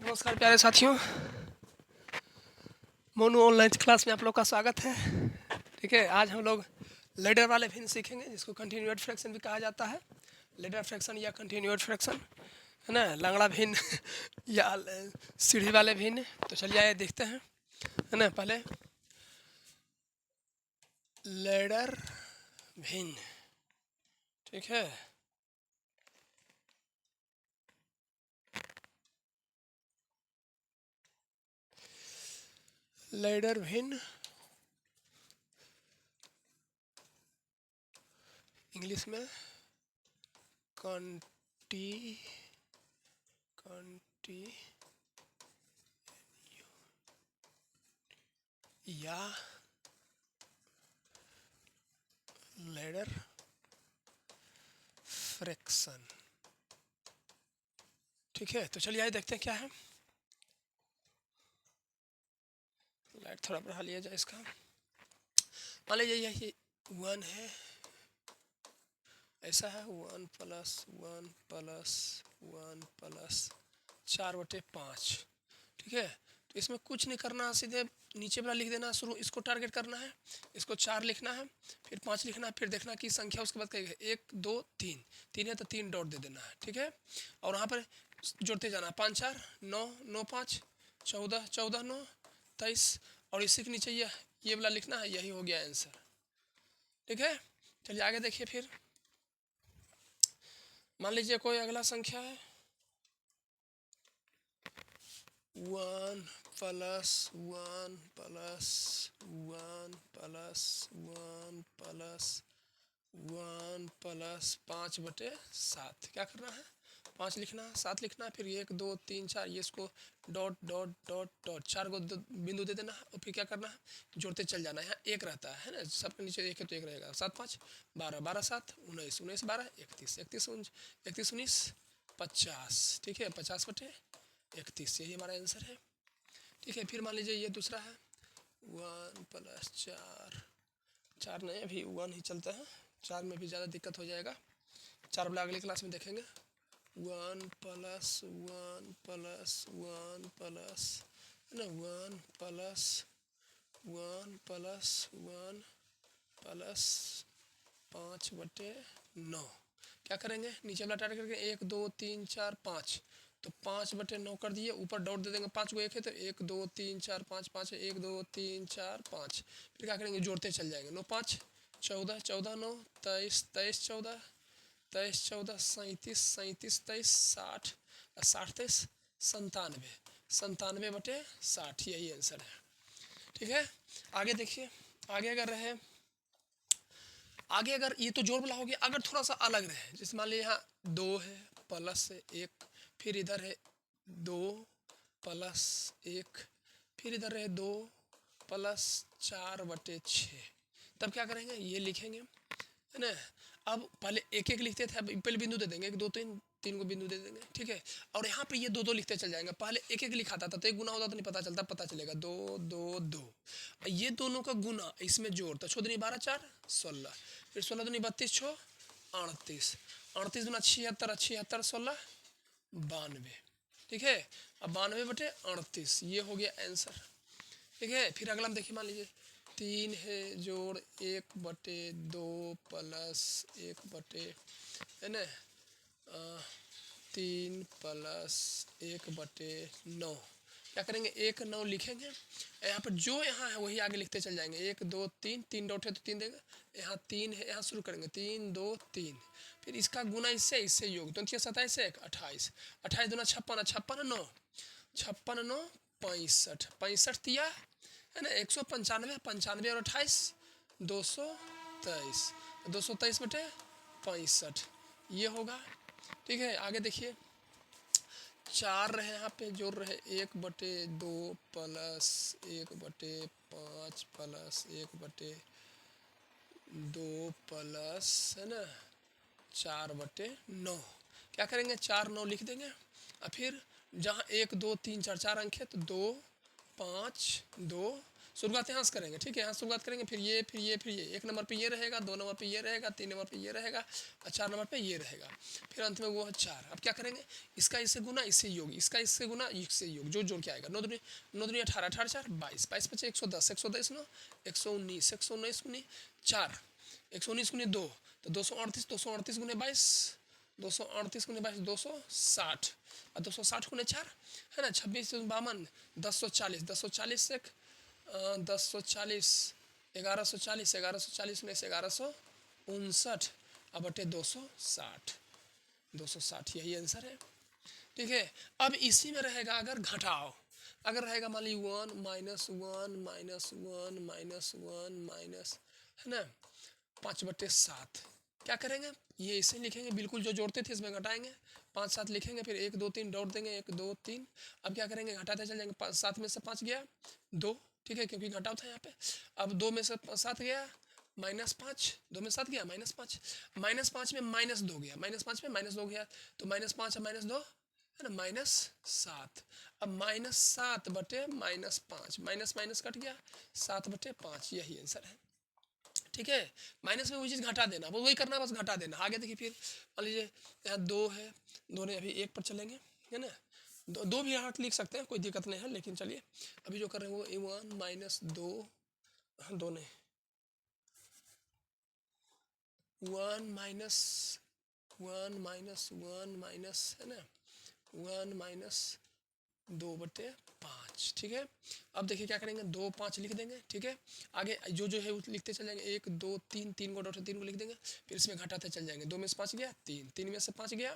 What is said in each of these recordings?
नमस्कार प्यारे साथियों, मोनू ऑनलाइन क्लास में आप लोग का स्वागत है। ठीक है, आज हम लोग लेडर वाले भिन्न सीखेंगे जिसको कंटिन्यूड फ्रैक्शन भी कहा जाता है। लेडर फ्रैक्शन या कंटिन्यूड फ्रैक्शन है ना, लंगड़ा भिन्न या सीढ़ी वाले भिन्न। तो चलिए आइए देखते हैं, है ना। पहले लेडर भिन्न, ठीक है। लेडर भिन्न इंग्लिश में कंटी या लेडर फ्रैक्शन, ठीक है। तो चलिए आइए देखते हैं क्या है। लाइट थोड़ा बढ़ा लिया जाए इसका। मान लीजिए ये 1 है, ऐसा है 1 प्लस 1 प्लस 1 प्लस 4/5, ठीक है। तो इसमें कुछ नहीं करना, सीधे नीचे वाला लिख देना शुरू, इसको टारगेट करना है। इसको 4 लिखना है, फिर 5 लिखना है, फिर देखना कि संख्या उसके बाद कहेगा 1 2 3, 3 है तो 3 डॉट दे देना है, ठीक है। और वहाँ पर जोड़ते जाना, 5 4 9 9 5 14 14 9 23, और इसी के नीचे ये वाला लिखना है। यही हो गया आंसर, ठीक है। चलिए आगे देखिए। फिर मान लीजिए कोई अगला संख्या है 1 plus 1 plus 1 plus 1 plus 1 plus 5/7। क्या करना है? 5 लिखना है, 7 लिखना है, फिर 1 2 3 4, ये इसको डॉट डॉट डॉट डॉट 4 को बिंदु दे देना है। और फिर क्या करना है? जोड़ते चल जाना है। यहाँ 1 रहता है ना, सबके नीचे 1 है तो 1 रहेगा। 7 5 12, 12 7 19, 19 12 31, 31 19 50, ठीक है। 50/31, यही हमारा आंसर है, ठीक है। फिर मान लीजिए ये दूसरा है 1 प्लस 4 नहीं, अभी 1 ही चलता है, 4 में भी ज़्यादा दिक्कत हो जाएगा। 4 वाला अगली क्लास में देखेंगे। 1 प्लस 1 प्लस 1 प्लस है ना, 1 प्लस 1 प्लस 1 प्लस 5/9। क्या करेंगे? नीचे वाला टाइट करके 1 2 3 4 5, तो 5/9 कर दिए, ऊपर डॉट दे देंगे। 5 को 1 है तो 1 2 3 4 5, 5 है 1 2 3 4 5। फिर क्या करेंगे? जोड़ते चल जाएंगे। 9 5 14, 14 9 23, 23 14, 23 14 37, 37 23 60, 60 23 97, 97/60, यही आंसर है, ठीक है। आगे देखिए, आगे अगर रहे, आगे अगर ये तो जोड़ वाला हो गया, अगर थोड़ा सा अलग रहे, जैसे मान लीजिए यहाँ 2 है प्लस 1, फिर इधर है 2 प्लस 1, फिर इधर है 2 प्लस 4/6, तब क्या करेंगे? ये लिखेंगे, है ना। अब पहले एक एक लिखते थे, अब पहले बिंदु दे देंगे, 1 2 3 3 को बिंदु दे देंगे, ठीक है। और यहाँ पे ये 2 2 लिखते चल जाएंगे। पहले एक एक लिखाता था तो एक गुना होता तो नहीं पता चलता, पता चलेगा 2 2 2। ये दोनों का गुना इसमें जोड़, तो 6 दूनी 12 4 16, फिर 16 दूनी 32 6 38, 38 दूना 76, 76 16 92, ठीक है। अब 92/38, ये हो गया आंसर, ठीक है। फिर अगला हम देखिए, मान लीजिए 3 है जोड़ 1/2 प्लस 1 है ना 3 प्लस 1/9। क्या करेंगे? 1 9 लिखेंगे। यहाँ पर जो यहाँ है वही आगे लिखते चल जाएंगे। 1 2 3, 3 डॉट है तो 3 देगा। यहाँ 3 है, यहाँ शुरू करेंगे 3 2 3, फिर इसका गुना इससे, इससे योग, तो 27 1 28, 28 दूना 56, 56 9 56 9 65, 65 तिया है ना 195, 95 और 28 223, 223/65, ये होगा, ठीक है। आगे देखिए, 4 रहे यहाँ पे, जोड़ रहे 1/2 प्लस 1/5 प्लस 1/2 प्लस है ना 4/9। क्या करेंगे? 4 9 लिख देंगे। और फिर जहाँ 1 2 3 4 4 अंक है तो 2 5 2 शुरुआत यहाँ से करेंगे, ठीक है, यहाँ शुरुआत करेंगे, फिर ये फिर ये फिर ये, 1 नंबर पे ये रहेगा, 2 नंबर पे ये रहेगा, 3 नंबर पे ये रहेगा और 4 नंबर पे ये रहेगा, फिर अंत में वो है 4। अब क्या करेंगे, इसका इससे गुना इससे योग, इसका इससे गुना इससे योग, जो जोड़ के आएगा। 9 दूनी 18, 18 4 22, 22 बचे 110, 110 9 119, 119 गुनी 4, 119 गुनी 2 तो 238, 238 गुने 22, 238 गुने 22 260 और 260 गुने 4 है ना, 26 52 1040, 1040 से 1040 1140, 1140 उन्नीस 1159 अब बटे 260, 260 यही आंसर है, ठीक है। अब इसी में रहेगा अगर घटाओ, अगर रहेगा मान लीजिए 1 -1 -1 -1 माइनस है ना 5/7, क्या करेंगे, ये इसे लिखेंगे बिल्कुल जो जोड़ते थे इसमें घटाएंगे, 5 7 लिखेंगे, फिर 1 2 3 डॉट देंगे, 1 2 3। अब क्या करेंगे, घटाते चल जाएंगे, 7 में से 5 गया 2, ठीक है, क्योंकि घटाव था यहाँ पे। अब 2 में से 7 गया -5, 2 में 7 गया -5, -5 में -2 गया, -5 में -2 गया तो -5 और -2 है ना -7। अब -7 बटे -5, माइनस माइनस कट गया 7/5, यही आंसर है, ठीक है। माइनस में वही चीज़ घटा देना, वो वही करना, बस घटा देना। आगे देखिए, फिर मान लीजिए यहाँ 2 है, 2 ने अभी 1 पर चलेंगे, है ना, 2 भी यहाँ लिख सकते हैं, कोई दिक्कत नहीं है, लेकिन चलिए अभी जो कर रहे हैं वो 1 - 2, 2 ने 1 माइनस 1 माइनस 1 माइनस है ना 1 - 2/5, ठीक है। अब देखिए क्या करेंगे, 2 5 लिख देंगे, ठीक है। आगे जो है वो लिखते चल जाएंगे, 1 2 3, 3 को डॉट 3 को लिख देंगे, फिर इसमें घटाते चल जाएंगे, 2 में से 5 गया 3, 3 में से 5 गया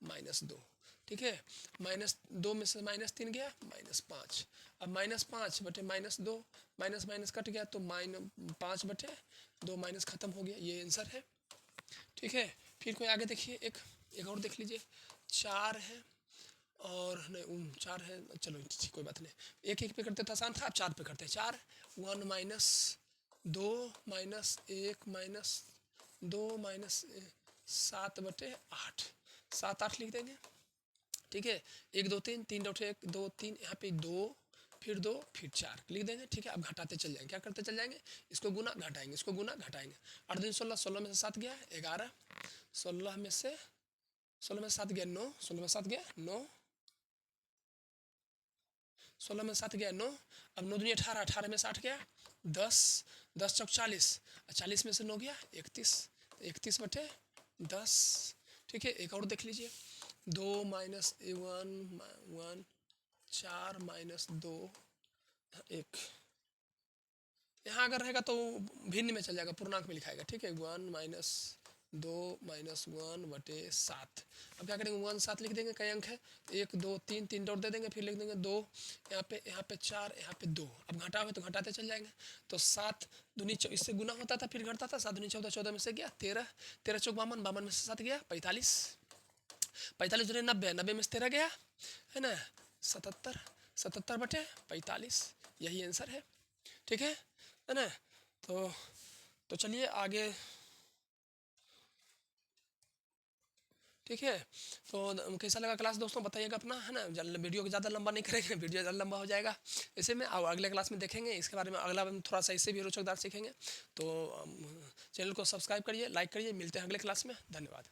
-2, ठीक है, -2 में से -3 गया -5। अब -5 बटे -2, माइनस माइनस कट गया तो -5/2 माइनस खत्म हो गया, ये आंसर है, ठीक है। फिर कोई आगे देखिए, एक और देख लीजिए, 4 है और नहीं 4 है, चलो ठीक कोई बात नहीं, एक एक पे करते तो आसान था, अब 4 पे करते हैं। 4 1 - 2 -1 -2 -7/8, 7 8 लिख देंगे, ठीक है। 1 2 3, 3 डॉट 1 2 3, यहाँ पे 2 फिर 2 फिर 4 लिख देंगे, ठीक है। अब घटाते चल जाएंगे, क्या करते चल जाएंगे, इसको गुना घटाएंगे, इसको गुना घटाएंगे, 8 दिन 16, 16 में से 7 गया 11, 16 में से 7 गया 9, 16 में 7 गया 9, 16 में 7 गया 9। अब 9 दूनी 18, 18 में से 8 गया 10, 10 चौक 40, 40 में से 9 गया 31, 31/10, ठीक है। एक और देख लीजिए, 2 - 1 4 -2 1, यहाँ अगर रहेगा तो भिन्न में चल जाएगा, पूर्णांक में लिखाएगा, ठीक है। 1 - 2 -1/7। अब क्या करेंगे, 1 7 लिख देंगे, कई अंक है, 1 2 3, 3 डॉट दे देंगे, फिर लिख देंगे 2, यहाँ पे 4, यहाँ पे 2। अब घटा हुआ तो घटाते चल जाएंगे, तो 7 दूनी इससे गुना होता था फिर घटता था, 7 दूनी 14, 14 में से गया 13, 13 चौक 52, 52 में से 7 गया 45, 45 दूनी 90, 90 में से 13 गया है ना 77, 77/45, यही आंसर है, ठीक है ना। तो चलिए आगे, ठीक है। तो कैसा लगा क्लास दोस्तों, बताइएगा अपना, है ना। वीडियो को ज़्यादा लंबा नहीं करेंगे, वीडियो ज़्यादा लंबा हो जाएगा ऐसे में। और अगले क्लास में देखेंगे इसके बारे में, अगला में थोड़ा सा इससे भी रोचकदार सीखेंगे। तो चैनल को सब्सक्राइब करिए, लाइक करिए, मिलते हैं अगले क्लास में, धन्यवाद।